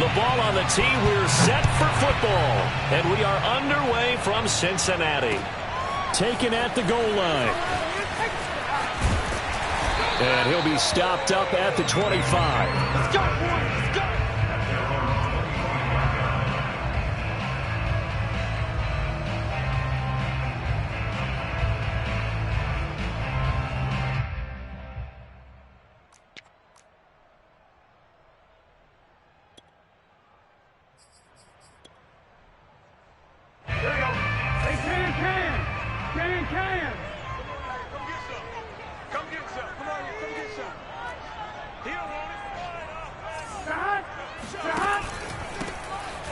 the ball on the tee. We're set for football. And we are underway from Cincinnati. Taken at the goal line. And he'll be stopped up at the 25. Let's go, boys. Let's go.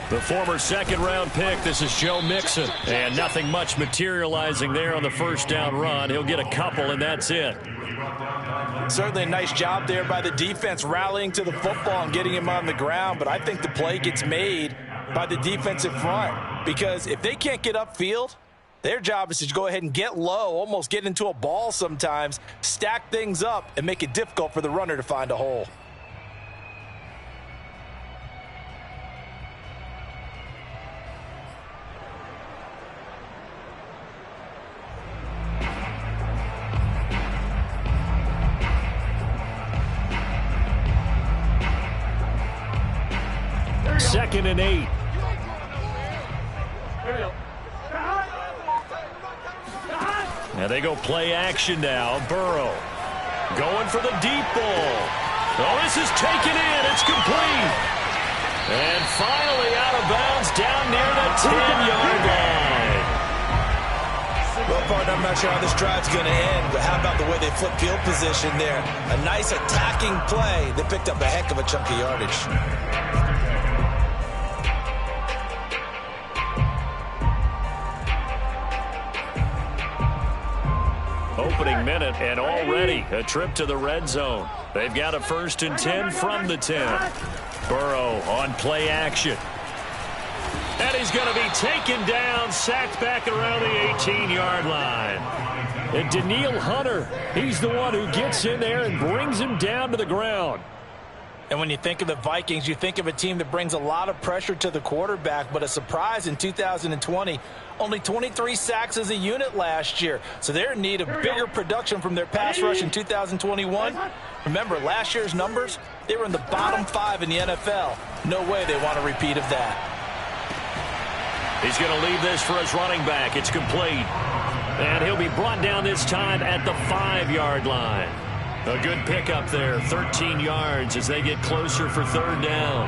The former second-round pick, this is Joe Mixon. And nothing much materializing there on the first down run. He'll get a couple, and that's it. Certainly a nice job there by the defense rallying to the football and getting him on the ground. But I think the play gets made by the defensive front. Because if they can't get upfield, their job is to go ahead and get low, almost get into a ball sometimes, stack things up, and make it difficult for the runner to find a hole. Second and 8. And they go play action now. Burrow going for the deep ball. Oh, this is taken in. It's complete. And finally out of bounds down near the 10-yard line. Well, partner, I'm not sure how this drive's going to end, but how about the way they flip field position there? A nice attacking play. They picked up a heck of a chunk of yardage. Opening minute, and already a trip to the red zone. They've got a 1st and 10 from the 10. Burrow on play action. And he's going to be taken down, sacked back around the 18-yard line. And Danielle Hunter, he's the one who gets in there and brings him down to the ground. And when you think of the Vikings, you think of a team that brings a lot of pressure to the quarterback, but a surprise in 2020, only 23 sacks as a unit last year. So they're in need of bigger production from their pass rush in 2021. Remember, last year's numbers, they were in the bottom 5 in the NFL. No way they want a repeat of that. He's going to leave this for his running back. It's complete. And he'll be brought down this time at the 5-yard line. A good pickup there, 13 yards as they get closer for 3rd down.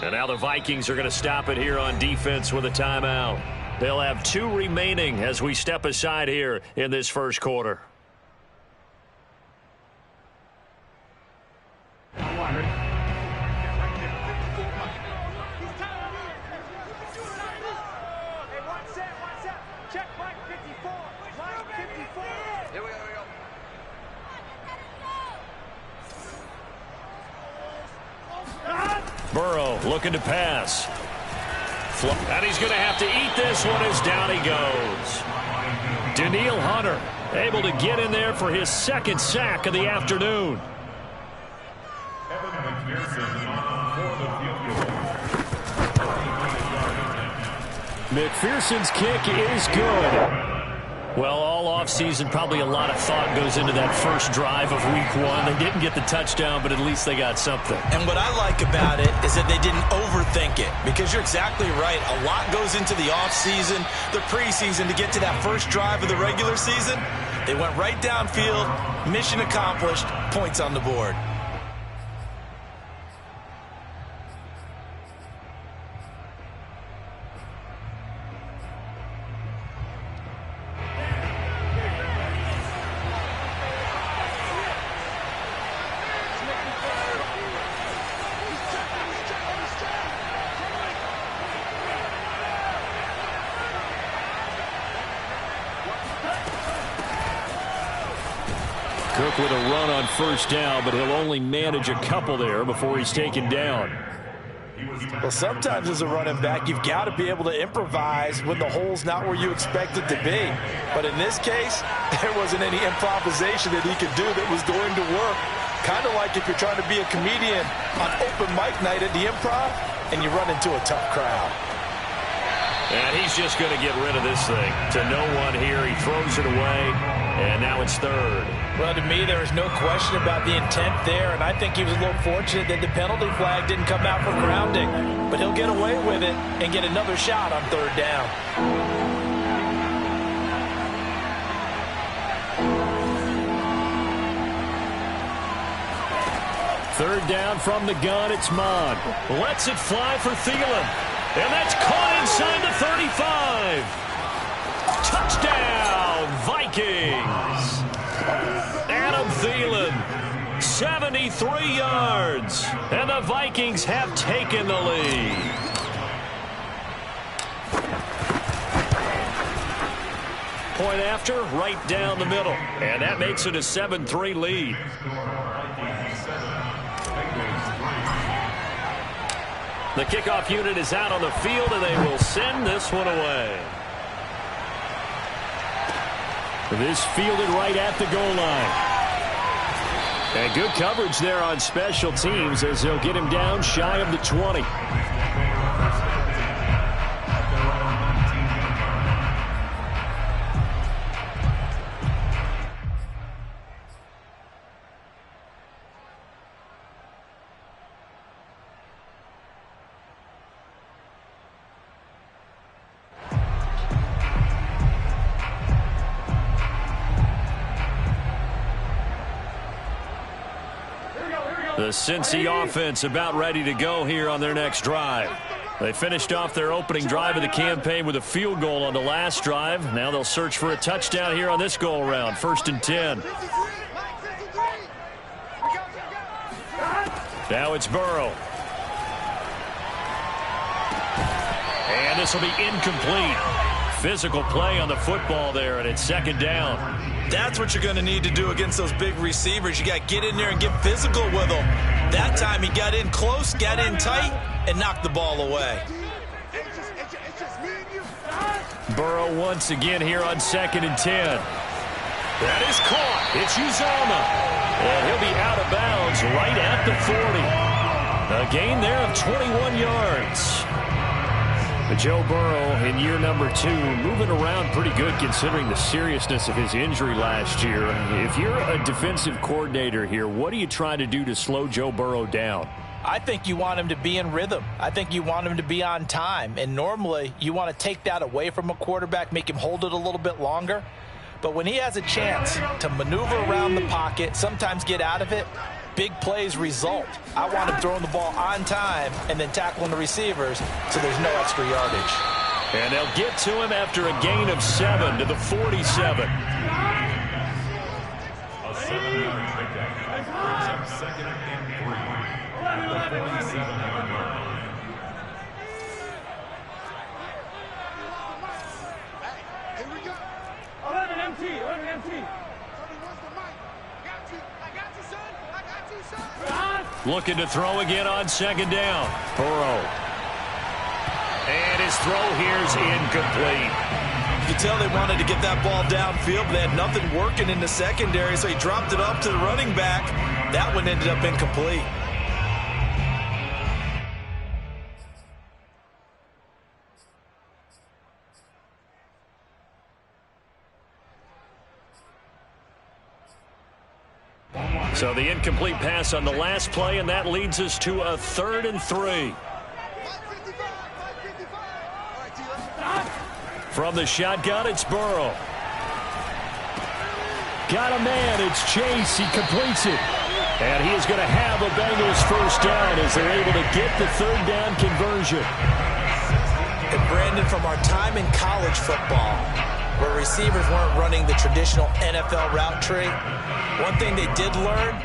And now the Vikings are going to stop it here on defense with a timeout. They'll have 2 remaining as we step aside here in this first quarter. Burrow looking to pass. And he's going to have to eat this one as down he goes. Danielle Hunter able to get in there for his 2nd sack of the afternoon. McPherson's kick is good. Well, all offseason, probably a lot of thought goes into that first drive of week 1. They didn't get the touchdown, but at least they got something. And what I like about it is that they didn't overthink it, because you're exactly right. A lot goes into the offseason, the preseason, to get to that first drive of the regular season. They went right downfield, mission accomplished, points on the board. Cook with a run on first down, but he'll only manage a couple there before he's taken down. Well, sometimes as a running back, you've got to be able to improvise when the hole's not where you expect it to be. But in this case, there wasn't any improvisation that he could do that was going to work. Kind of like if you're trying to be a comedian on open mic night at the Improv and you run into a tough crowd. And he's just going to get rid of this thing. To no one here. He throws it away, and now it's third. Well, to me, there is no question about the intent there, and I think he was a little fortunate that the penalty flag didn't come out for grounding. But he'll get away with it and get another shot on third down. Third down from the gun, it's Mon. Lets it fly for Thielen. And that's caught inside the 35. Touchdown, Vikings. Adam Thielen, 73 yards. And the Vikings have taken the lead. Point after, right down the middle. And that makes it a 7-3 lead. The kickoff unit is out on the field, and they will send this one away. This fielded right at the goal line. And good coverage there on special teams as they'll get him down shy of the 20. The Cincy offense about ready to go here on their next drive. They finished off their opening drive of the campaign with a field goal on the last drive. Now they'll search for a touchdown here on this go-around. 1st and 10. Now it's Burrow. And this will be incomplete. Physical play on the football there, and it's 2nd down. That's what you're going to need to do against those big receivers. You got to get in there and get physical with them. That time he got in close, got in tight, and knocked the ball away. Burrow once again here on 2nd and 10. That is caught. It's Uzomah. And he'll be out of bounds right at the 40. A gain there of 21 yards. But Joe Burrow in year number 2 moving around pretty good considering the seriousness of his injury last year. If you're a defensive coordinator here, what are you trying to do to slow Joe Burrow down? I think you want him to be in rhythm. I think you want him to be on time. And normally you want to take that away from a quarterback, make him hold it a little bit longer. But when he has a chance to maneuver around the pocket, sometimes get out of it, big plays result. I want him throwing the ball on time and then tackling the receivers so there's no extra yardage. And they'll get to him after a gain of 7 to the 47. A 7-yard takedown. Brings up 2nd and 3 at the 47-yard line. Here we go. 11 MT. Looking to throw again on 2nd down. Burrow. And his throw here is incomplete. You can tell they wanted to get that ball downfield, but they had nothing working in the secondary, so he dropped it up to the running back. That one ended up incomplete. So the incomplete pass on the last play, and that leads us to a 3rd and 3. From the shotgun, it's Burrow. Got a man, it's Chase, he completes it. And he is going to have a Bengals 1st down as they're able to get the 3rd down conversion. And Brandon, from our time in college football, where receivers weren't running the traditional NFL route tree, one thing they did learn,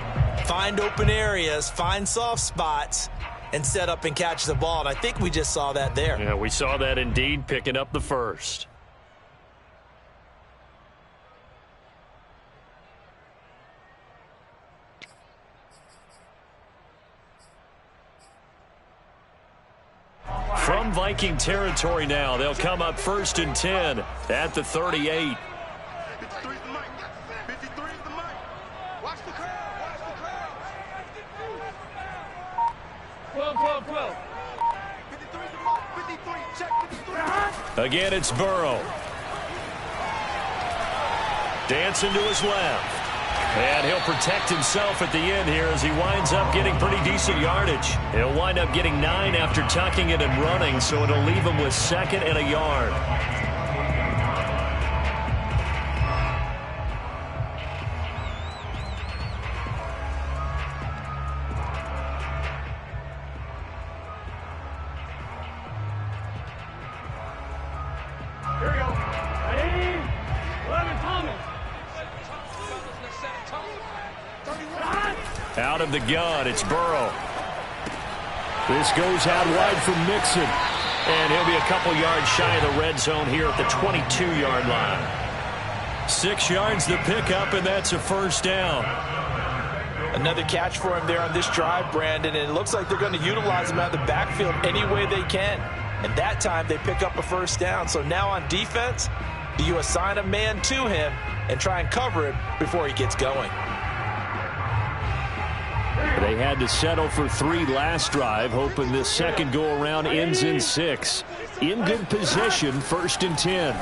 find open areas, find soft spots, and set up and catch the ball. And I think we just saw that there. Yeah, we saw that indeed, picking up the 1st. from Viking territory now. They'll come up 1st and 10 at the 38. 53 is the mic. 53 is the mic. Watch the crowd. Watch the crowd. 12, 12, 12. 53 is the mic. 53. Check 53. Again, it's Burrow. Dancing to his left. And he'll protect himself at the end here as he winds up getting pretty decent yardage. He'll wind up getting 9 after tucking it and running, so it'll leave him with 2nd and a yard. Here we go. Ready? 11, Thomas. Out of the gun, it's Burrow. This goes out wide from Mixon. And he'll be a couple yards shy of the red zone here at the 22-yard line. 6 yards the pickup, and that's a 1st down. Another catch for him there on this drive, Brandon, and it looks like they're going to utilize him out of the backfield any way they can. And that time they pick up a 1st down. So now on defense, do you assign a man to him and try and cover him before he gets going? They had to settle for 3 last drive, hoping this second go-around ends in 6. In good position, 1st and 10.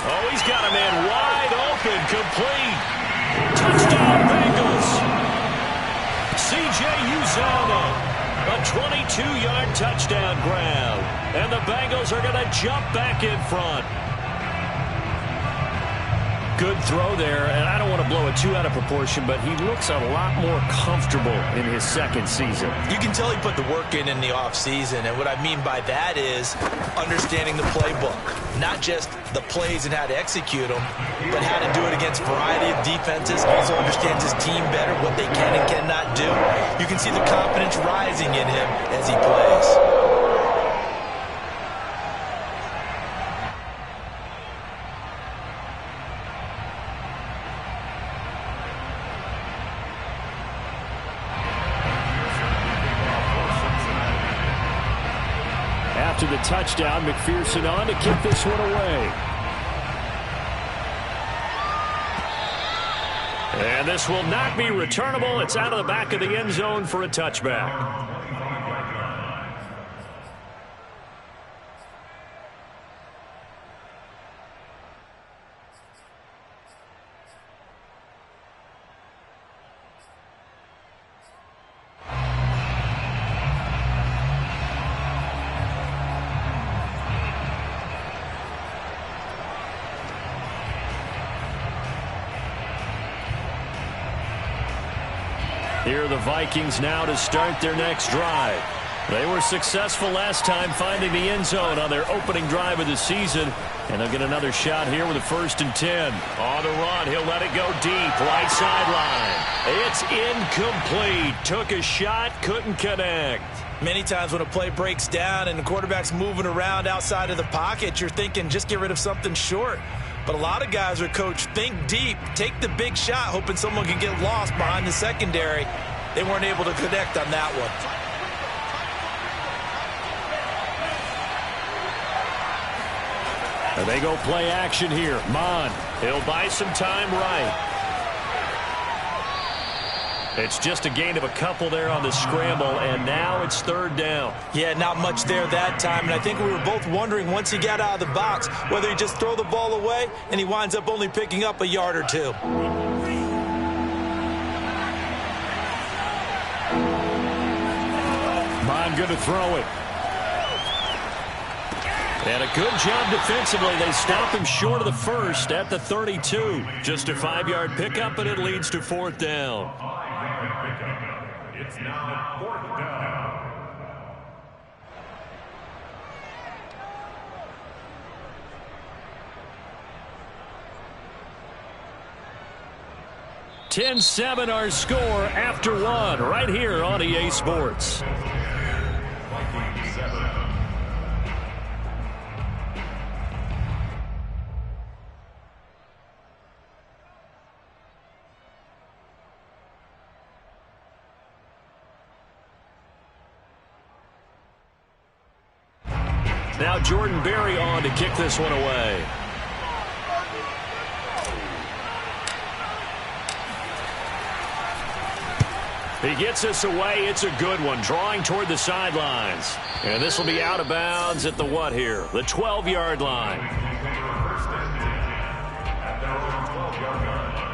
Oh, he's got a man wide open, complete. Touchdown, Bengals. C.J. Uzomah, a 22-yard touchdown grab. And the Bengals are going to jump back in front. Good throw there, and I don't want to blow it too out of proportion, but he looks a lot more comfortable in his 2nd season. You can tell he put the work in the offseason, and what I mean by that is understanding the playbook. Not just the plays and how to execute them, but how to do it against a variety of defenses. Also understands his team better, what they can and cannot do. You can see the confidence rising in him as he plays. After the touchdown, McPherson on to kick this one away. And this will not be returnable. It's out of the back of the end zone for a touchback. Here are the Vikings now to start their next drive. They were successful last time finding the end zone on their opening drive of the season. And they'll get another shot here with a 1st and 10. On the run, he'll let it go deep, right sideline. It's incomplete. Took a shot, couldn't connect. Many times when a play breaks down and the quarterback's moving around outside of the pocket, you're thinking just get rid of something short. But a lot of guys are coached, think deep, take the big shot, hoping someone can get lost behind the secondary. They weren't able to connect on that one. And they go play action here. Mon, he'll buy some time right. It's just a gain of a couple there on the scramble, and now it's 3rd down. Yeah, not much there that time, and I think we were both wondering once he got out of the box whether he just throw the ball away, and he winds up only picking up a yard or 2. Mon going to throw it. And a good job defensively. They stop him short of the 1st at the 32. Just a 5-yard pickup, and it leads to 4th down. It's now 4th down. (10-7) our score after 1 right here on EA Sports. Vikings 7. Now Jordan Berry on to kick this one away. He gets us away. It's a good one, drawing toward the sidelines. And this will be out of bounds at the what here? The 12-yard line. At their own 12-yard line.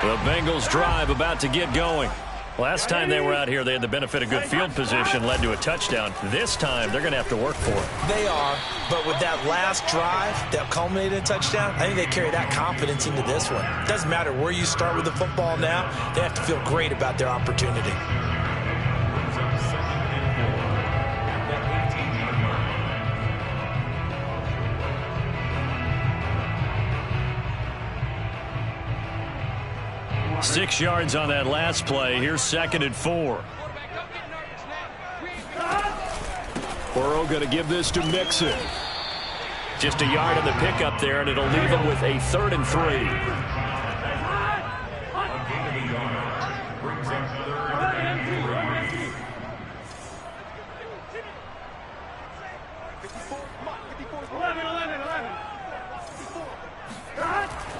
The Bengals drive about to get going. Last time they were out here, they had the benefit of good field position, led to a touchdown. This time, they're going to have to work for it. They are, but with that last drive that culminated in a touchdown, I think they carry that confidence into this one. It doesn't matter where you start with the football now. They have to feel great about their opportunity. Brings up 2nd and 4 at the 18-yard line. 6 yards on that last play. Here's 2nd and 4. Burrow going to give this to Mixon. Just a yard on the pickup there, and it'll leave him with a 3rd and 3. A gain of a yard. Brings up 3rd and 3.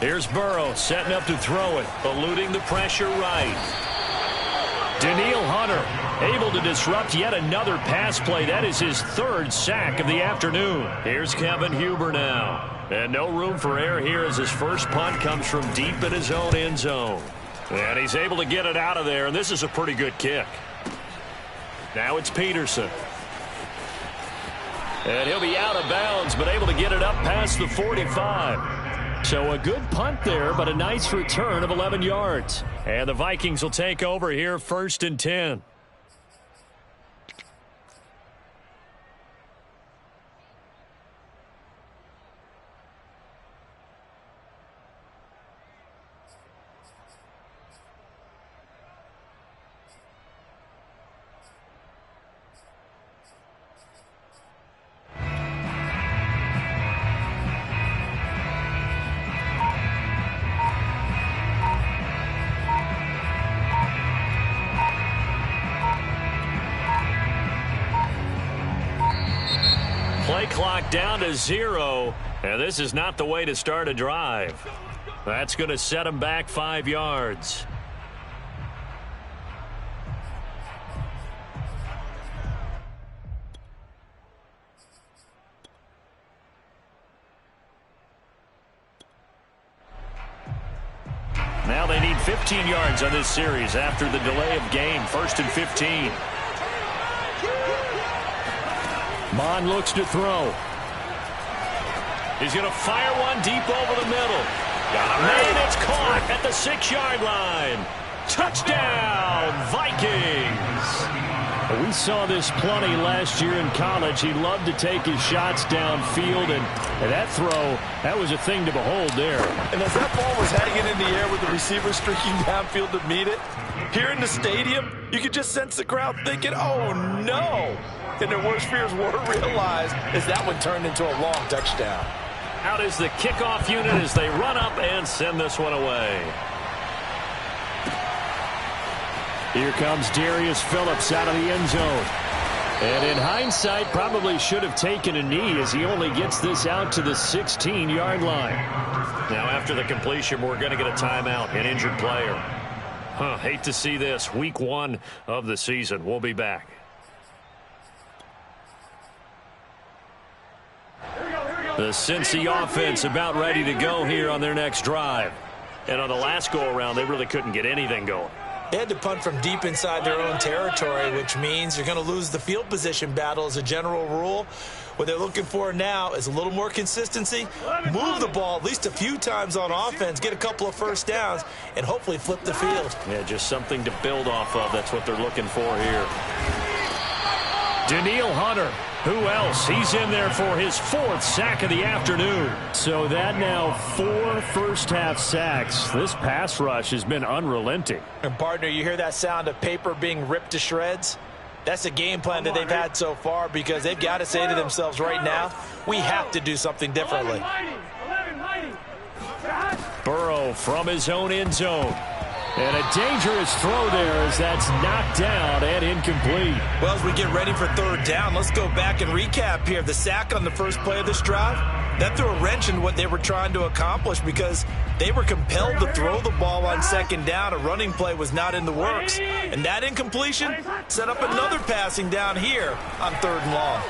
Here's Burrow setting up to throw it, eluding the pressure right. Daniil Hunter able to disrupt yet another pass play. That is his 3rd sack of the afternoon. Here's Kevin Huber now. And no room for error here as his first punt comes from deep in his own end zone. And he's able to get it out of there, and this is a pretty good kick. Now it's Peterson. And he'll be out of bounds, but able to get it up past the 45. So a good punt there, but a nice return of 11 yards. And the Vikings will take over here, 1st and 10. Play clock down to 0, and this is not the way to start a drive. That's going to set him back 5 yards. Now they need 15 yards on this series after the delay of game. 1st and 15. Mon looks to throw. He's going to fire one deep over the middle. Got a man, it's caught at the 6-yard line. Touchdown, Vikings. We saw this plenty last year in college. He loved to take his shots downfield, and that throw, that was a thing to behold there. And as that ball was hanging in the air with the receiver streaking downfield to meet it, here in the stadium, you could just sense the crowd thinking, oh, no. And their worst fears were realized as that one turned into a long touchdown. Out is the kickoff unit as they run up and send this one away. Here comes Darius Phillips out of the end zone. And in hindsight, probably should have taken a knee as he only gets this out to the 16-yard line. Now after the completion, we're going to get a timeout, an injured player. Hate to see this. Week 1 of the season. We'll be back. The Cincy offense about ready to go here on their next drive. And on the last go-around, they really couldn't get anything going. They had to punt from deep inside their own territory, which means you're going to lose the field position battle as a general rule. What they're looking for now is a little more consistency, move the ball at least a few times on offense, get a couple of first downs, and hopefully flip the field. Yeah, just something to build off of. That's what they're looking for here. Daniil Hunter. Who else? He's in there for his 4th sack of the afternoon. So that now 4 first-half sacks. This pass rush has been unrelenting. And, partner, you hear that sound of paper being ripped to shreds? That's a game plan that they've had so far because they've got to say to themselves right now, we have to do something differently. Burrow Burrow from his own end zone. And a dangerous throw there as that's knocked down and incomplete. Well, as we get ready for third down, let's go back and recap here. The sack on the first play of this drive, that threw a wrench in what they were trying to accomplish because they were compelled to throw the ball on second down. A running play was not in the works. And that incompletion set up another passing down here on third and long.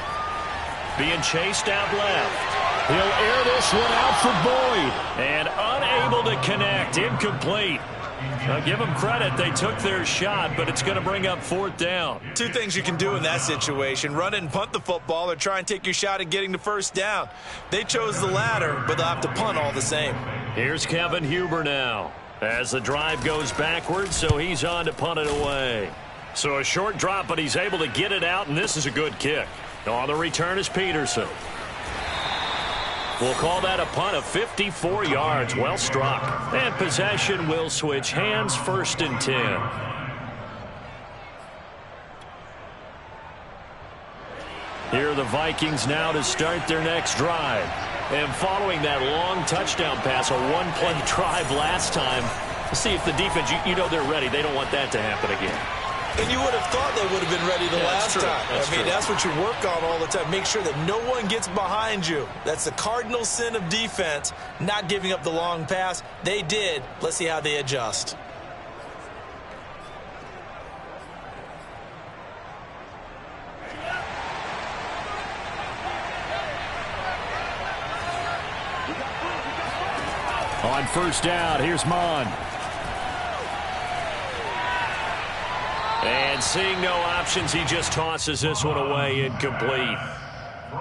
Being chased out left. He'll air this one out for Boyd. And unable to connect. Incomplete. Now, give them credit. They took their shot, but it's going to bring up fourth down. Two things you can do in that situation. Run it and punt the football or try and take your shot at getting the first down. They chose the latter, but they'll have to punt all the same. Here's Kevin Huber now as the drive goes backwards, so he's on to punt it away. So a short drop, but he's able to get it out, and this is a good kick. On the return is Peterson. We'll call that a punt of 54 yards. Well struck. And possession will switch hands, 1st and 10. Here are the Vikings now to start their next drive. And following that long touchdown pass, a one-play drive last time, see if the defense, you know they're ready. They don't want that to happen again. And you would have thought they would have been ready the last time. That's what you work on all the time. Make sure that no one gets behind you. That's the cardinal sin of defense, not giving up the long pass. They did. Let's see how they adjust. On first down, here's Mon. And seeing no options, he just tosses this one away, incomplete.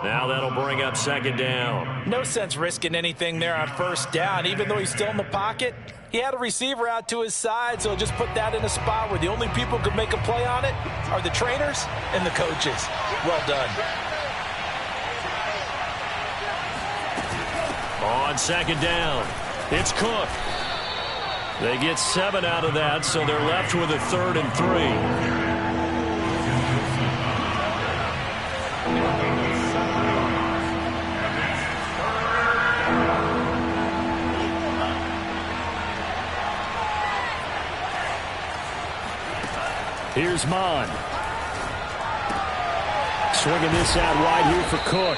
Now that'll bring up second down. No sense risking anything there on first down. Even though he's still in the pocket, he had a receiver out to his side, so just put that in a spot where the only people who can make a play on it are the trainers and the coaches. Well done. On second down, it's Cook. They get 7 out of that, so they're left with a 3rd and 3. Here's Mon. Swinging this out wide here for Cook.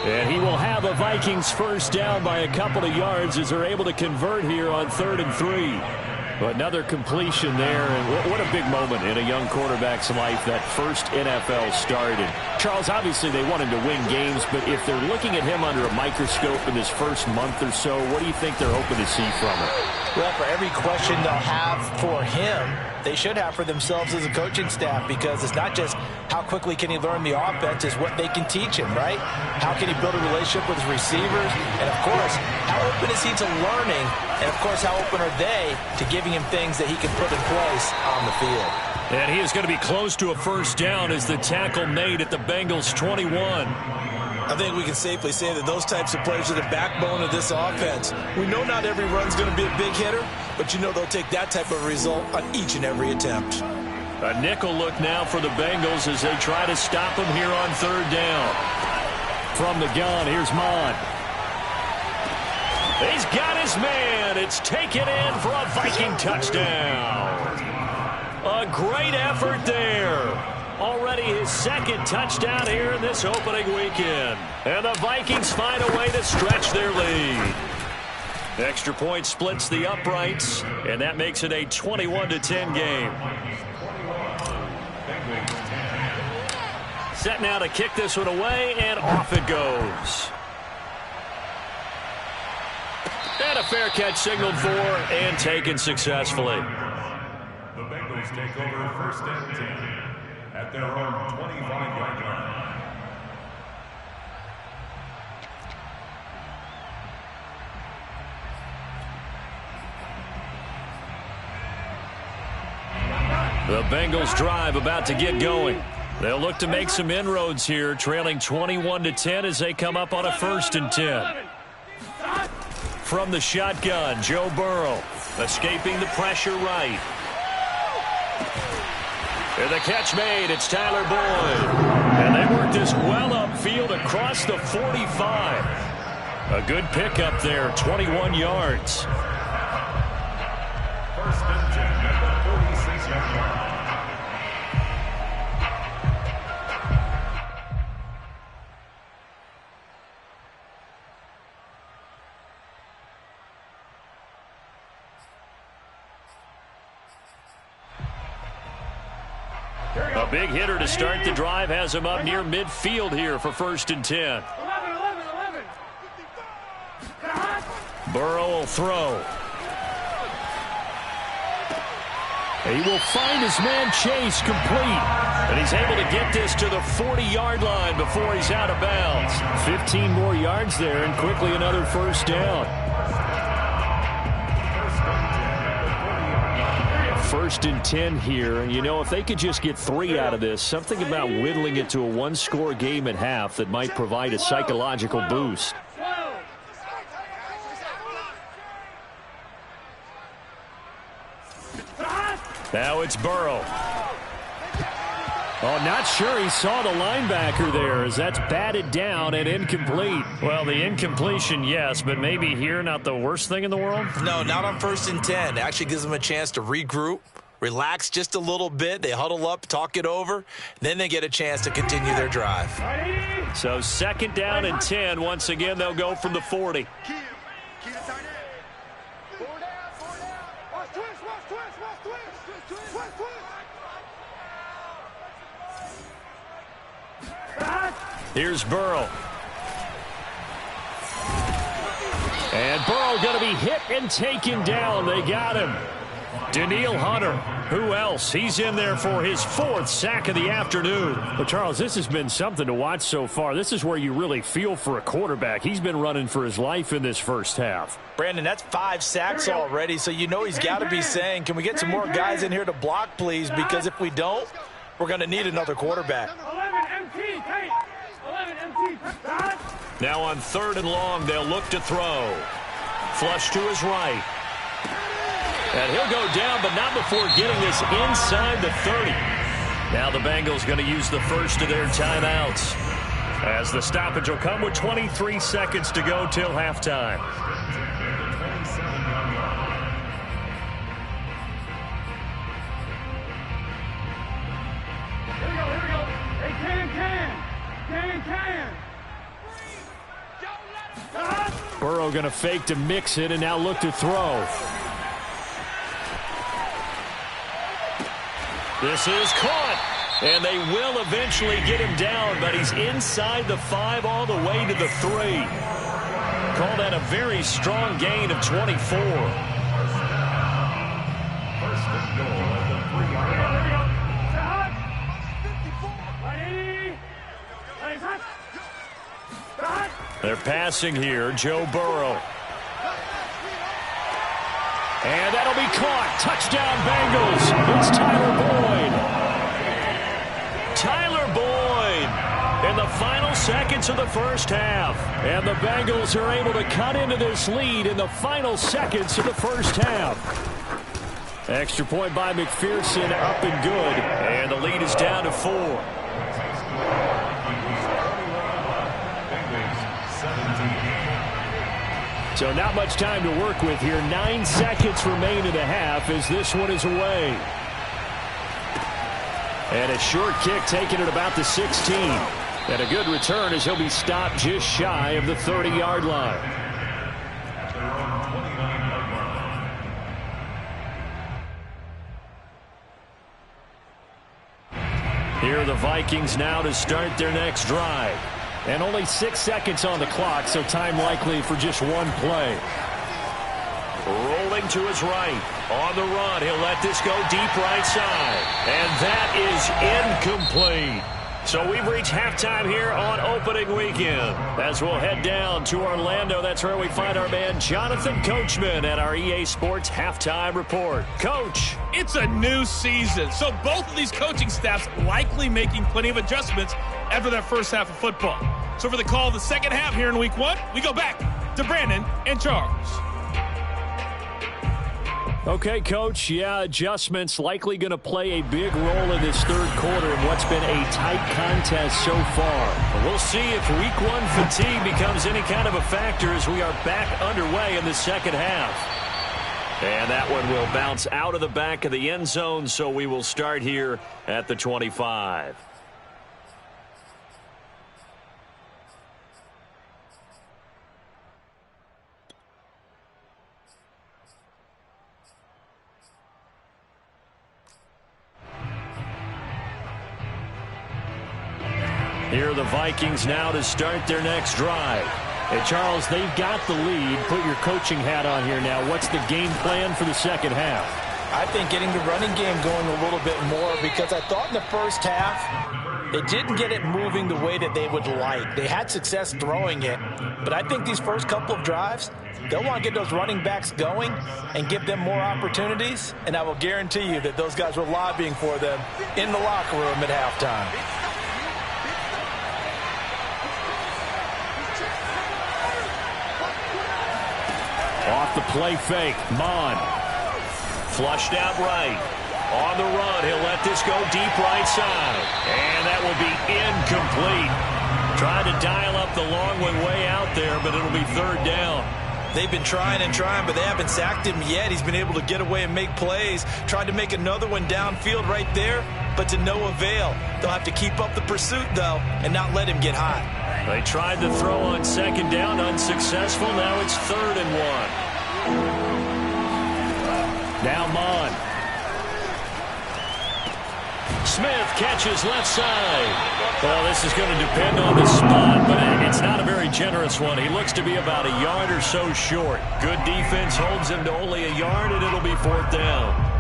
And he will have a Vikings first down by a couple of yards as they're able to convert here on 3rd and 3. But another completion there, and what a big moment in a young quarterback's life, that first NFL start. And Charles, obviously they want him to win games, but if they're looking at him under a microscope in this first month or so, what do you think they're hoping to see from him? Well, for every question they'll have for him, they should have for themselves as a coaching staff, because it's not just how quickly can he learn the offense, it's what they can teach him, right? How can he build a relationship with his receivers? And, of course, how open is he to learning? And, of course, how open are they to giving him things that he can put in place on the field? And he is going to be close to a first down as the tackle made at the Bengals 21. I think we can safely say that those types of players are the backbone of this offense. We know not every run's going to be a big hitter, but you know they'll take that type of result on each and every attempt. A nickel look now for the Bengals as they try to stop him here on 3rd down. From the gun, here's Mon. He's got his man. It's taken in for a Viking touchdown. A great effort there. Already his 2nd touchdown here in this opening weekend. And the Vikings find a way to stretch their lead. Extra point splits the uprights, and that makes it a 21-10 game. Set now to kick this one away, and off it goes. And a fair catch signaled for and taken successfully. The Bengals take over 1st and 10 at their own 25-yard line. The Bengals drive about to get going. They'll look to make some inroads here, trailing 21-10 as they come up on a 1st and 10. From the shotgun, Joe Burrow escaping the pressure right. And the catch made, it's Tyler Boyd. And they work this well upfield across the 45. A good pickup there, 21 yards. A big hitter to start the drive has him up near midfield here for 1st and 10. Burrow will throw. He will find his man Chase complete. And he's able to get this to the 40-yard line before he's out of bounds. 15 more yards there and quickly another 1st down. 1st and 10 here. And, you know, if they could just get 3 out of this, something about whittling it to a 1-score game at half that might provide a psychological boost. Now it's Burrow. Oh, not sure he saw the linebacker there as that's batted down and incomplete. Well, the incompletion, yes, but maybe here not the worst thing in the world? No, not on 1st and 10. It actually gives them a chance to regroup, relax just a little bit. They huddle up, talk it over. Then they get a chance to continue their drive. So 2nd down and 10. Once again, they'll go from the 40. Here's Burrow. And Burrow going to be hit and taken down. They got him. Danielle Hunter. Who else? He's in there for his 4th sack of the afternoon. Well, Charles, this has been something to watch so far. This is where you really feel for a quarterback. He's been running for his life in this 1st half. Brandon, that's 5 sacks already, so you know he's got to be saying, can we get some more guys in here to block, please? Because if we don't, we're going to need another quarterback. Now on 3rd and long, they'll look to throw. Flush to his right. And he'll go down, but not before getting this inside the 30. Now the Bengals going to use the first of their timeouts, as the stoppage will come with 23 seconds to go till halftime. Burrow going to fake to mix it and now look to throw. This is caught, and they will eventually get him down, but he's inside the 5 all the way to the 3. Call that a very strong gain of 24. 1st and goal at the 3-yard line. They're passing here, Joe Burrow. And that'll be caught. Touchdown, Bengals. It's Tyler Boyd. Tyler Boyd in the final seconds of the 1st half. And the Bengals are able to cut into this lead in the final seconds of the 1st half. Extra point by McPherson, up and good. And the lead is down to 4. So not much time to work with here. 9 seconds remain in the half as this one is away. And a short kick taken at about the 16. And a good return as he'll be stopped just shy of the 30-yard line. Here are the Vikings now to start their next drive. And only 6 seconds on the clock, so time likely for just one play. Rolling to his right. On the run, he'll let this go deep right side. And that is incomplete. So we've reached halftime here on opening weekend. As we'll head down to Orlando, that's where we find our man Jonathan Coachman at our EA Sports Halftime Report. Coach. It's a new season, so both of these coaching staffs likely making plenty of adjustments after that 1st half of football. So for the call of the 2nd half here in week 1, we go back to Brandon and Charles. Okay, Coach, yeah, adjustments likely going to play a big role in this 3rd quarter in what's been a tight contest so far. We'll see if week 1 fatigue becomes any kind of a factor as we are back underway in the 2nd half. And that one will bounce out of the back of the end zone, so we will start here at the 25. Here are the Vikings now to start their next drive. Hey, Charles, they've got the lead. Put your coaching hat on here now. What's the game plan for the second half? I think getting the running game going a little bit more, because I thought in the first half they didn't get it moving the way that they would like. They had success throwing it, but I think these first couple of drives, they'll want to get those running backs going and give them more opportunities, and I will guarantee you that those guys were lobbying for them in the locker room at halftime. Off the play fake, Mon. Flushed out right. On the run, he'll let this go deep right side. And that will be incomplete. Trying to dial up the long one way out there, but it'll be third down. They've been trying and trying, but they haven't sacked him yet. He's been able to get away and make plays. Tried to make another one downfield right there, but to no avail. They'll have to keep up the pursuit, though, and not let him get hot. They tried to throw on second down, unsuccessful. Now it's 3rd and 1. Now Mon. Smith catches left side. Well, this is going to depend on the spot, but it's not a very generous one. He looks to be about a yard or so short. Good defense holds him to only a yard, and it'll be 4th down.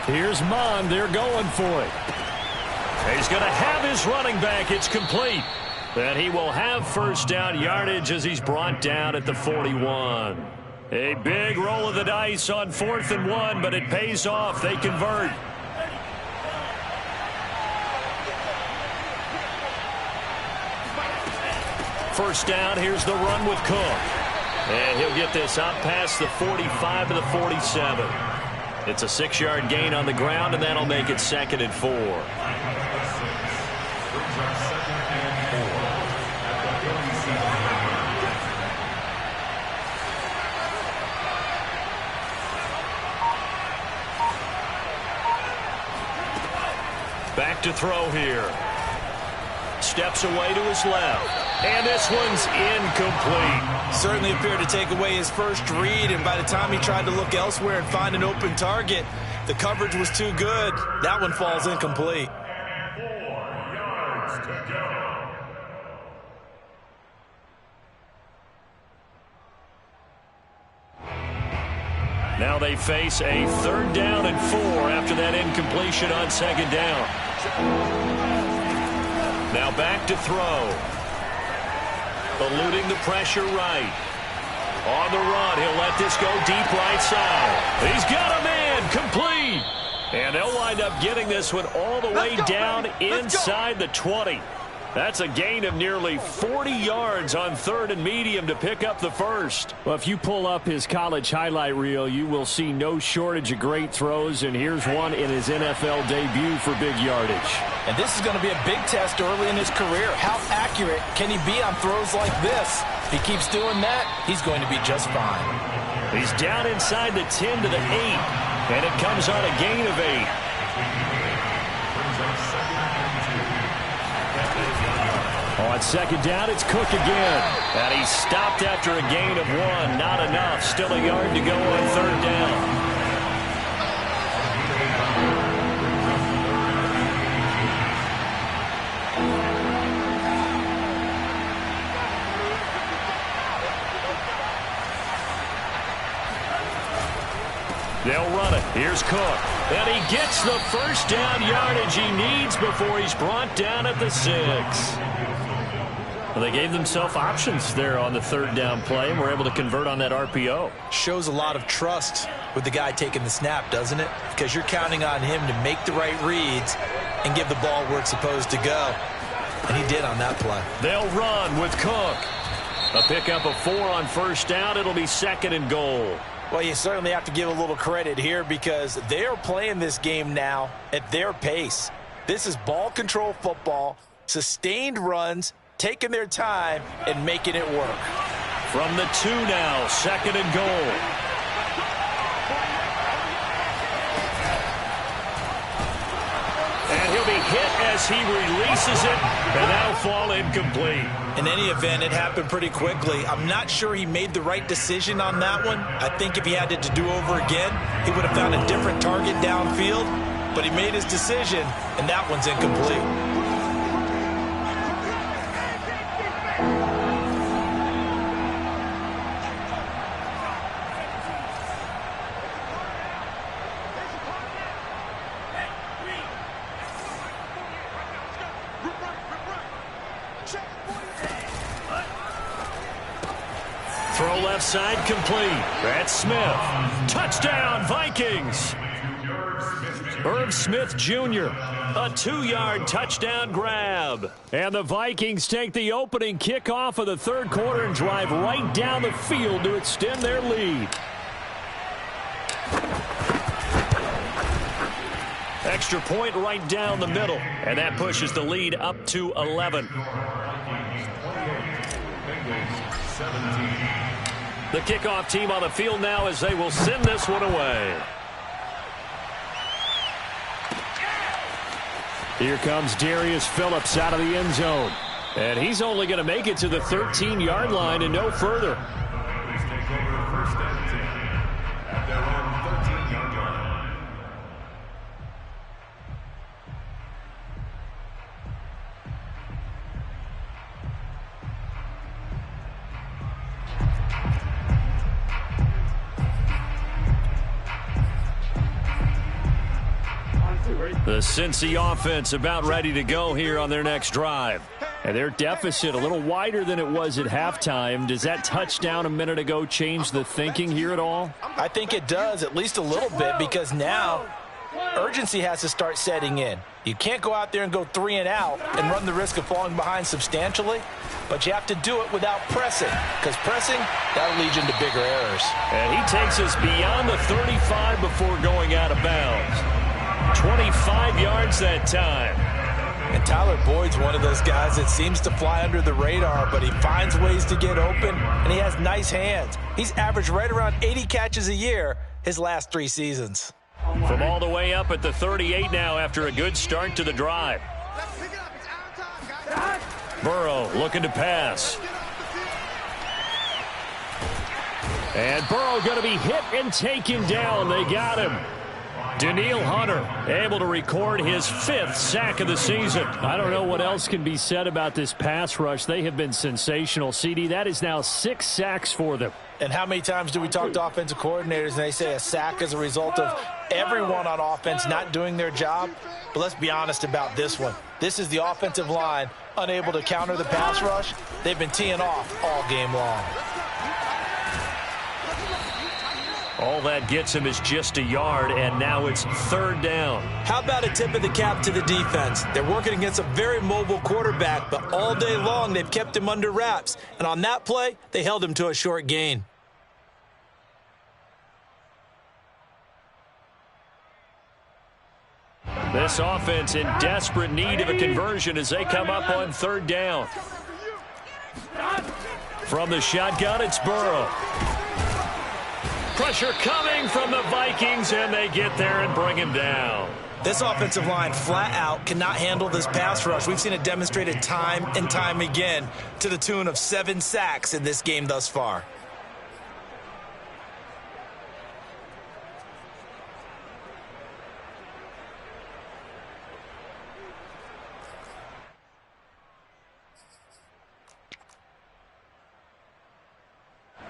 Here's Mon. They're going for it. He's going to have his running back. It's complete. And he will have first down yardage as he's brought down at the 41. A big roll of the dice on 4th and 1, but it pays off. They convert. First down. Here's the run with Cook. And he'll get this out past the 45 to the 47. It's a 6-yard gain on the ground, and that'll make it 2nd and 4. Back to throw here. Steps away to his left. And this one's incomplete. Certainly appeared to take away his first read, and by the time he tried to look elsewhere and find an open target, the coverage was too good. That one falls incomplete. 4 yards to go. Now they face a 3rd down and 4 after that incompletion on 2nd down. Now back to throw. Eluding the pressure right. On the run, he'll let this go deep right side. He's got a man, complete. And they'll wind up getting this one all the way down inside the 20. That's a gain of nearly 40 yards on 3rd and medium to pick up the first. Well, if you pull up his college highlight reel, you will see no shortage of great throws, and here's one in his NFL debut for big yardage. And this is going to be a big test early in his career. How accurate can he be on throws like this? If he keeps doing that, he's going to be just fine. He's down inside the 10 to the 8, and it comes on a gain of 8. On 2nd down, it's Cook again. And he's stopped after a gain of 1. Not enough. Still a yard to go on 3rd down. They'll run it. Here's Cook. And he gets the first down yardage he needs before he's brought down at the 6. Well, they gave themselves options there on the 3rd down play and were able to convert on that RPO. Shows a lot of trust with the guy taking the snap, doesn't it? Because you're counting on him to make the right reads and give the ball where it's supposed to go. And he did on that play. They'll run with Cook. A pickup of 4 on first down. It'll be 2nd and goal. Well, you certainly have to give a little credit here because they're playing this game now at their pace. This is ball control football, sustained runs, taking their time and making it work. From the 2 now, 2nd and goal. And he'll be hit as he releases it, and that'll fall incomplete. In any event, it happened pretty quickly. I'm not sure he made the right decision on that one. I think if he had it to do over again, he would have found a different target downfield. But he made his decision, and that one's incomplete. Throw left side complete. That's Smith. Touchdown, Vikings. Irv Smith Jr., a 2-yard touchdown grab. And the Vikings take the opening kickoff of the 3rd quarter and drive right down the field to extend their lead. Extra point right down the middle, and that pushes the lead up to 11. The kickoff team on the field now as they will send this one away. Here comes Darius Phillips out of the end zone. And he's only going to make it to the 13-yard line and no further. Please take over 1st and 10 at their own 13-yard line. The Cincy offense about ready to go here on their next drive. And their deficit a little wider than it was at halftime. Does that touchdown a minute ago change the thinking here at all? I think it does, at least a little bit, because now urgency has to start setting in. You can't go out there and go 3 and out and run the risk of falling behind substantially, but you have to do it without pressing, because pressing, that'll lead you into bigger errors. And he takes us beyond the 35 before going out of bounds. 25 yards that time. And Tyler Boyd's one of those guys that seems to fly under the radar, but he finds ways to get open, and he has nice hands. He's averaged right around 80 catches a year his last 3 seasons. From all the way up at the 38 now after a good start to the drive. Burrow looking to pass. And Burrow going to be hit and taken down. They got him. Daniil Hunter able to record his 5th sack of the season. I don't know what else can be said about this pass rush. They have been sensational. CD, that is now 6 sacks for them. And how many times do we talk to offensive coordinators and they say a sack is a result of everyone on offense not doing their job? But let's be honest about this one. This is the offensive line unable to counter the pass rush. They've been teeing off all game long. All that gets him is just a yard, and now it's 3rd down. How about a tip of the cap to the defense? They're working against a very mobile quarterback, but all day long they've kept him under wraps. And on that play, they held him to a short gain. This offense in desperate need of a conversion as they come up on 3rd down. From the shotgun, it's Burrow. Pressure coming from the Vikings, and they get there and bring him down. This offensive line flat out cannot handle this pass rush. We've seen it demonstrated time and time again to the tune of 7 sacks in this game thus far.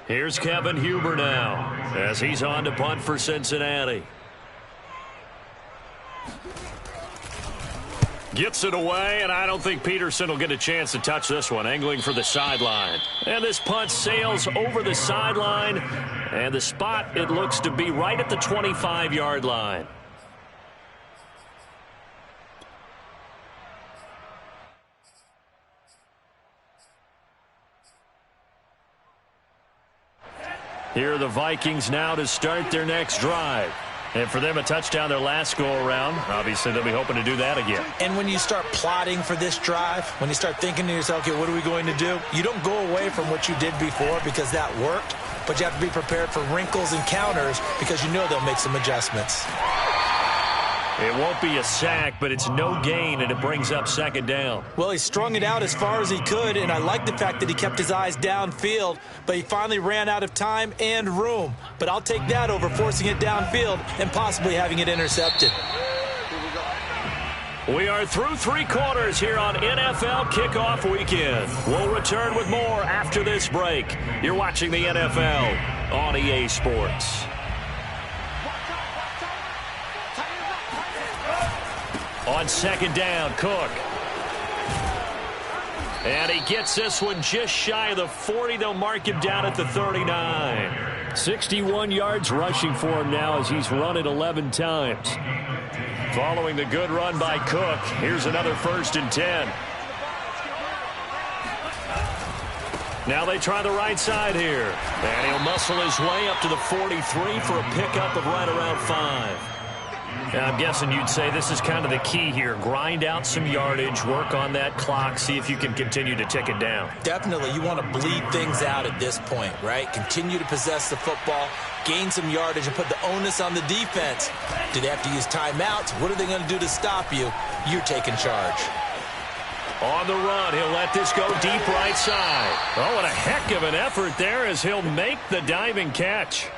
Here's Kevin Huber now as he's on to punt for Cincinnati. Gets it away, and I don't think Peterson will get a chance to touch this one. Angling for the sideline. And this punt sails over the sideline. And the spot, it looks to be right at the 25-yard line. Here are the Vikings now to start their next drive. And for them, a touchdown their last go-around. Obviously, they'll be hoping to do that again. And when you start plotting for this drive, when you start thinking to yourself, okay, what are we going to do? You don't go away from what you did before because that worked, but you have to be prepared for wrinkles and counters because you know they'll make some adjustments. It won't be a sack, but it's no gain, and it brings up second down. Well, he strung it out as far as he could, and I like the fact that he kept his eyes downfield, but he finally ran out of time and room. But I'll take that over forcing it downfield and possibly having it intercepted. We are through 3 quarters here on NFL Kickoff Weekend. We'll return with more after this break. You're watching the NFL on EA Sports. On second down, Cook. And he gets this one just shy of the 40. They'll mark him down at the 39. 61 yards rushing for him now as he's run it 11 times. Following the good run by Cook, here's another 1st and 10. Now they try the right side here. And he'll muscle his way up to the 43 for a pickup of right around 5. Now, I'm guessing you'd say this is kind of the key here. Grind out some yardage, work on that clock, see if you can continue to tick it down. Definitely. You want to bleed things out at this point, right? Continue to possess the football, gain some yardage, and put the onus on the defense. Do they have to use timeouts? What are they going to do to stop you? You're taking charge. On the run, he'll let this go deep right side. Oh, what a heck of an effort there as he'll make the diving catch.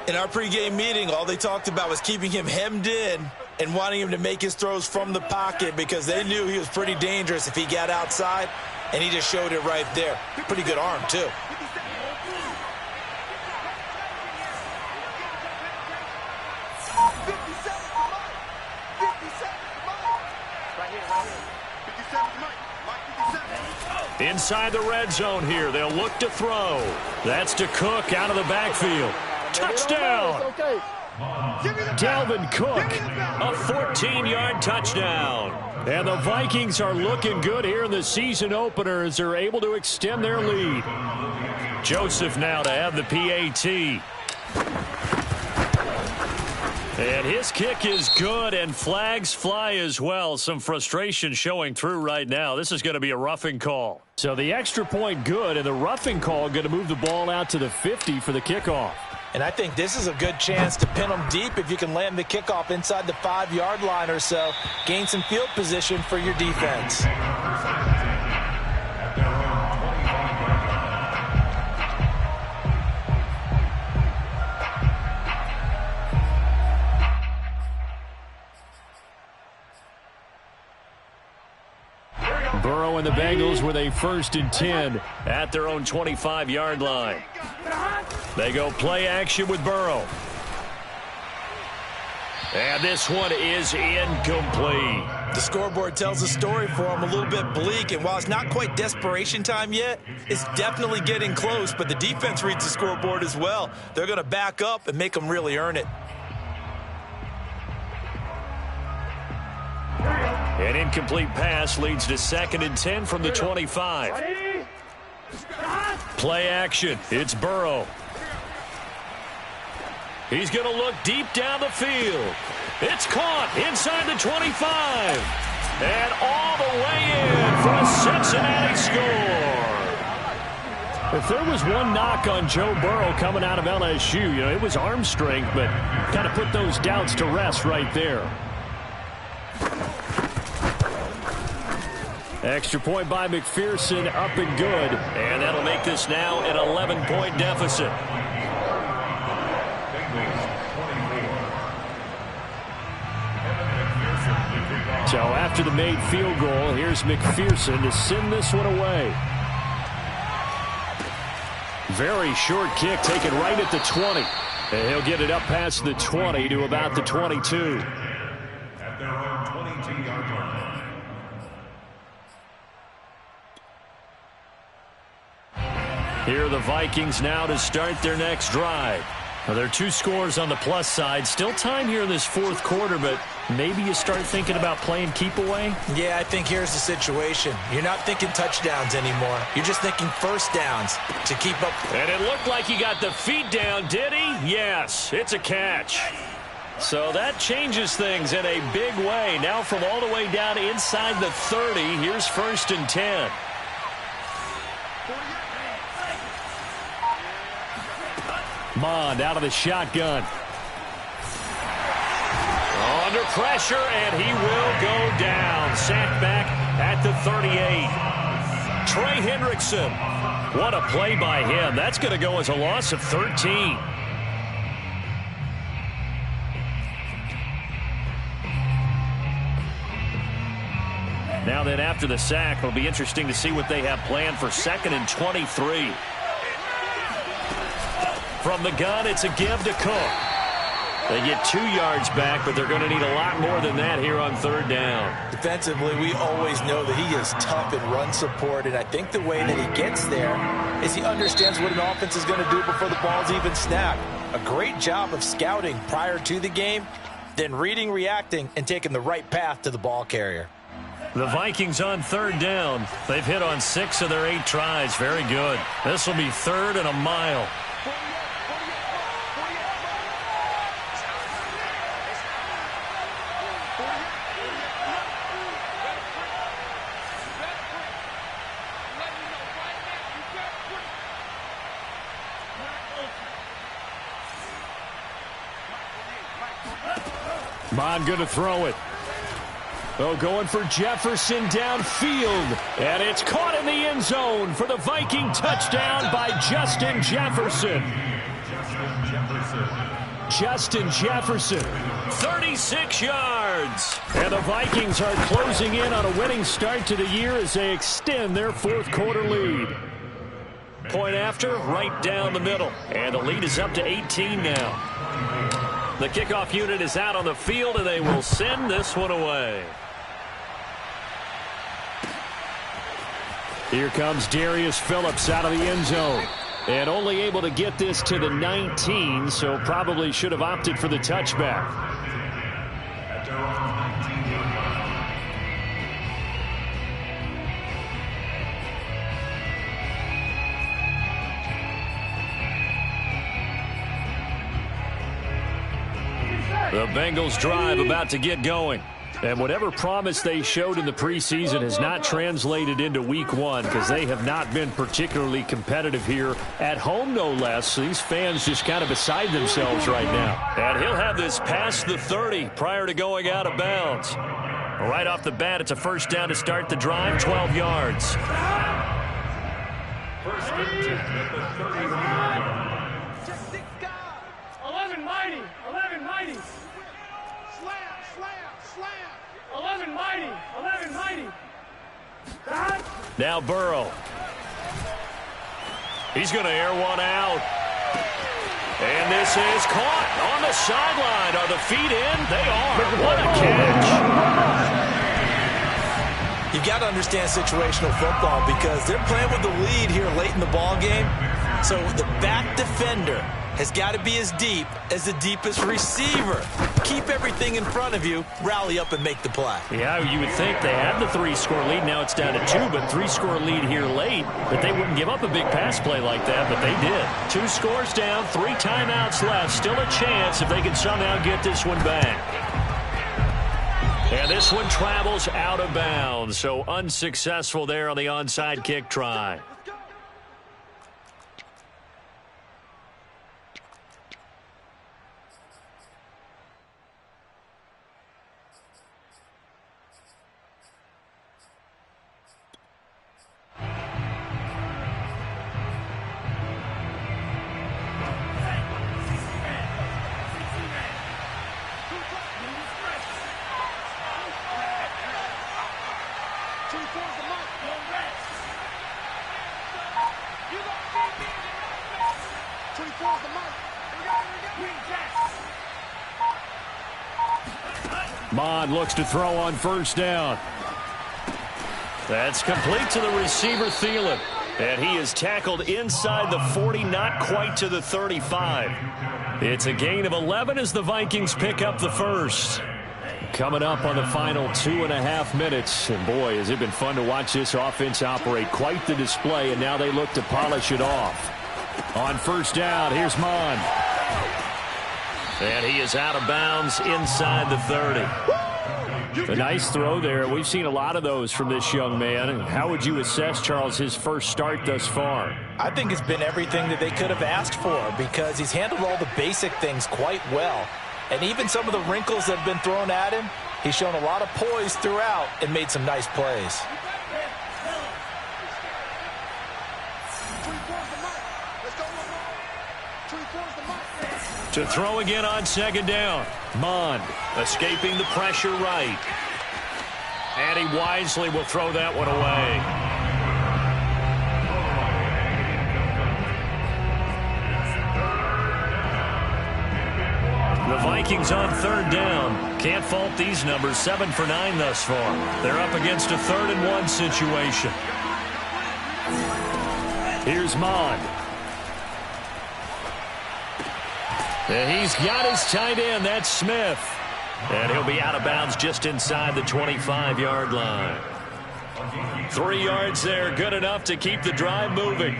In our pregame meeting, all they talked about was keeping him hemmed in and wanting him to make his throws from the pocket because they knew he was pretty dangerous if he got outside, and he just showed it right there. Pretty good arm, too. Inside the red zone here, they'll look to throw. That's to Cook out of the backfield. Touchdown! Dalvin Cook, a 14-yard touchdown. And the Vikings are looking good here in the season opener as they're able to extend their lead. Joseph now to have the PAT. And his kick is good, and flags fly as well. Some frustration showing through right now. This is going to be a roughing call. So the extra point good, and the roughing call going to move the ball out to the 50 for the kickoff. And I think this is a good chance to pin them deep if you can land the kickoff inside the 5-yard line or so. Gain some field position for your defense. Burrow and the Bengals with a 1st and 10 at their own 25-yard line. They go play action with Burrow. And this one is incomplete. The scoreboard tells a story for him, a little bit bleak, and while it's not quite desperation time yet, it's definitely getting close, but the defense reads the scoreboard as well. They're going to back up and make them really earn it. An incomplete pass leads to 2nd and 10 from the 25. Play action. It's Burrow. He's going to look deep down the field. It's caught inside the 25. And all the way in for a Cincinnati score. If there was one knock on Joe Burrow coming out of LSU, it was arm strength, but kind of put those doubts to rest right there. Extra point by McPherson, up and good. And that'll make this now an 11-point deficit. So after the made field goal, here's McPherson to send this one away. Very short kick taken right at the 20. And he'll get it up past the 20 to about the 22. At their own 22-yard line. Here are the Vikings now to start their next drive. Now, there are 2 scores on the plus side. Still time here in this 4th quarter, but maybe you start thinking about playing keep away? Yeah, I think here's the situation. You're not thinking touchdowns anymore. You're just thinking first downs to keep up. And it looked like he got the feet down, did he? Yes, it's a catch. So that changes things in a big way. Now from all the way down inside the 30, here's 1st and 10. Mond out of the shotgun. Under pressure, and he will go down. Sacked back at the 38. Trey Hendrickson. What a play by him. That's going to go as a loss of 13. Now then, after the sack, it'll be interesting to see what they have planned for 2nd and 23. From the gun, it's a give to Cook. They get 2 yards back, but they're going to need a lot more than that here on 3rd down. Defensively, we always know that he is tough in run support, and I think the way that he gets there is he understands what an offense is going to do before the ball's even snapped. A great job of scouting prior to the game, then reading, reacting, and taking the right path to the ball carrier. The Vikings on 3rd down. They've hit on 6 of their 8 tries. Very good. This will be 3rd and a mile. Bond going to throw it. Oh, going for Jefferson downfield. And it's caught in the end zone for the Viking touchdown by Justin Jefferson. Justin Jefferson, 36 yards. And the Vikings are closing in on a winning start to the year as they extend their 4th quarter lead. Point after, right down the middle. And the lead is up to 18 now. The kickoff unit is out on the field, and they will send this one away. Here comes Darius Phillips out of the end zone. And only able to get this to the 19, so probably should have opted for the touchback. The Bengals drive about to get going. And whatever promise they showed in the preseason has not translated into week 1 because they have not been particularly competitive here at home, no less. These fans just kind of beside themselves right now. And he'll have this past the 30 prior to going out of bounds. Right off the bat, it's a 1st down to start the drive, 12 yards. 1st and 10 at the 30. 11 mighty, 11 mighty. Slam, slam, slam. 11 mighty, 11 mighty. Now Burrow. He's going to air one out. And this is caught on the sideline. Are the feet in? They are. What a catch. You've got to understand situational football because they're playing with the lead here late in the ball game. So the back defender has got to be as deep as the deepest receiver. Keep everything in front of you, rally up and make the play. Yeah, you would think they had the 3-score lead. Now it's down to 2, but 3-score lead here late. But they wouldn't give up a big pass play like that, but they did. 2 scores down, 3 timeouts left. Still a chance if they can somehow get this one back. And this one travels out of bounds, so unsuccessful there on the onside kick try. Mond looks to throw on 1st down. That's complete to the receiver, Thielen. And he is tackled inside the 40, not quite to the 35. It's a gain of 11 as the Vikings pick up the 1st. Coming up on the final 2.5 minutes. And boy, has it been fun to watch this offense operate. Quite the display, and now they look to polish it off. On 1st down, here's Mond. And he is out of bounds inside the 30. A nice throw there. We've seen a lot of those from this young man. And how would you assess, Charles, his first start thus far? I think it's been everything that they could have asked for because he's handled all the basic things quite well. And even some of the wrinkles that have been thrown at him, he's shown a lot of poise throughout and made some nice plays. To throw again on second down. Mond escaping the pressure right. And he wisely will throw that one away. The Vikings on third down. Can't fault these numbers. 7 for 9 thus far. They're up against a 3rd and 1 situation. Here's Mond. And he's got his tight end. That's Smith. And he'll be out of bounds just inside the 25-yard line. 3 yards there. Good enough to keep the drive moving.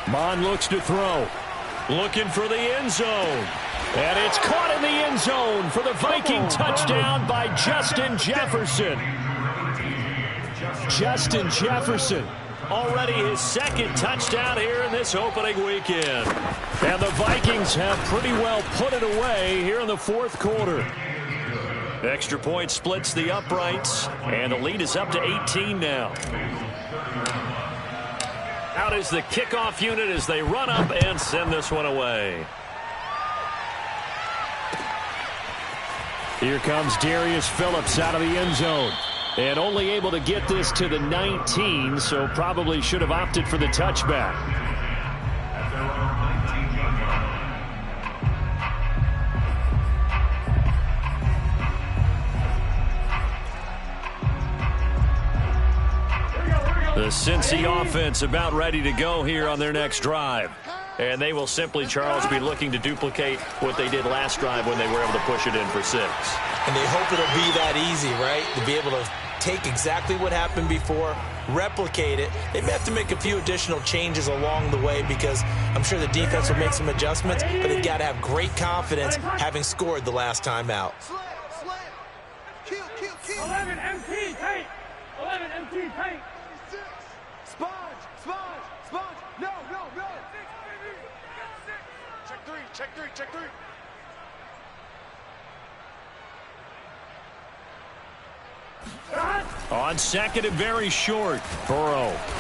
Mond looks to throw. Looking for the end zone. And it's caught in the end zone for the Viking touchdown by Justin Jefferson. Justin Jefferson, already his 2nd touchdown here in this opening weekend. And the Vikings have pretty well put it away here in the 4th quarter. Extra point splits the uprights, and the lead is up to 18 now. Out is the kickoff unit as they run up and send this one away. Here comes Darius Phillips out of the end zone. And only able to get this to the 19, so probably should have opted for the touchback. The Cincy offense about ready to go here on their next drive. And they will simply, Charles, be looking to duplicate what they did last drive when they were able to push it in for 6. And they hope it'll be that easy, right? To be able to take exactly what happened before, replicate it. They may have to make a few additional changes along the way because I'm sure the defense will make some adjustments, but they've got to have great confidence having scored the last time out. 11 MT paint. 11 MT paint. Sponge. No. Check 3. On 2nd and very short, Burrow